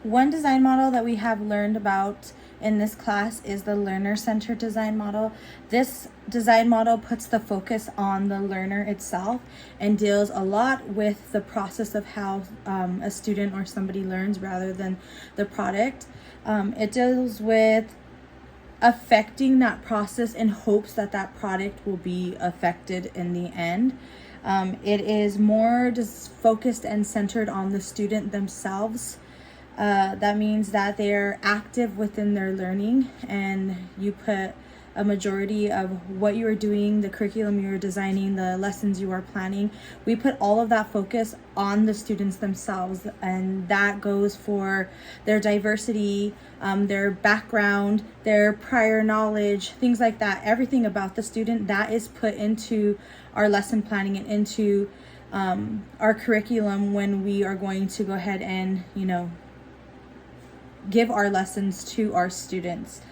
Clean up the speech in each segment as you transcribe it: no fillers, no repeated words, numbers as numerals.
One design model that we have learned about in this class is the learner-centered design model. This design model puts the focus on the learner itself and deals a lot with the process of how a student or somebody learns rather than the product. It deals with affecting that process in hopes that that product will be affected in the end. It is more just focused and centered on the student themselves. That means that they're active within their learning, and you put a majority of what you are doing, the curriculum you're designing, the lessons you are planning. We put all of that focus on the students themselves, and that goes for their diversity, their background, their prior knowledge, things like that. Everything about the student that is put into our lesson planning and into our curriculum when we are going to go ahead and, give our lessons to our students.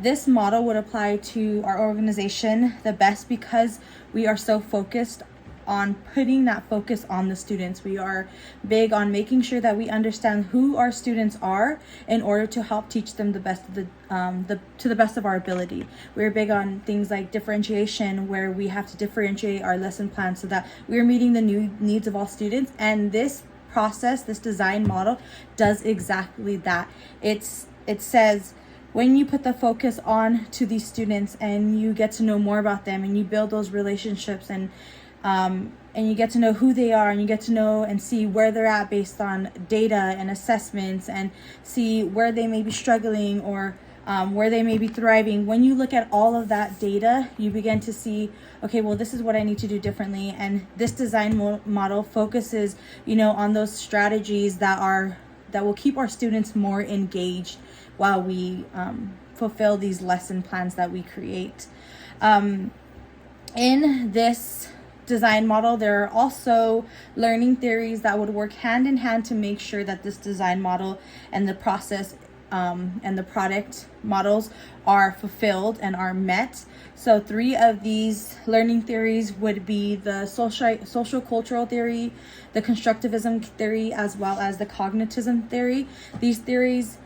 This model would apply to our organization the best because we are so focused on putting that focus on the students. We are big on making sure that we understand who our students are in order to help teach them the best of to the best of our ability. We're big on things like differentiation, where we have to differentiate our lesson plan so that we're meeting the new needs of all students. And this process, this design model, does exactly that. It says, when you put the focus on to these students and you get to know more about them and you build those relationships and you get to know who they are and you get to know and see where they're at based on data and assessments and see where they may be struggling or where they may be thriving. When you look at all of that data, you begin to see, okay, well, this is what I need to do differently. And this design model focuses, on those strategies that will keep our students more engaged while we fulfill these lesson plans that we create. In this design model, there are also learning theories that would work hand in hand to make sure that this design model and the process and the product models are fulfilled and are met. So 3 of these learning theories would be the social cultural theory, the constructivism theory, as well as the cognitism theory. These theories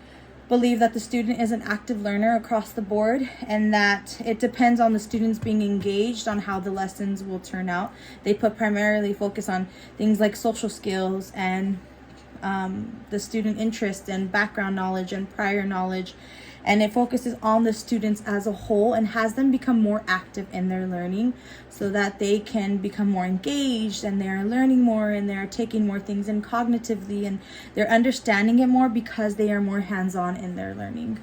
believe that the student is an active learner across the board and that it depends on the students being engaged on how the lessons will turn out. They put primarily focus on things like social skills and the student interest and background knowledge and prior knowledge, and it focuses on the students as a whole and has them become more active in their learning so that they can become more engaged and they're learning more and they're taking more things in cognitively and they're understanding it more because they are more hands-on in their learning.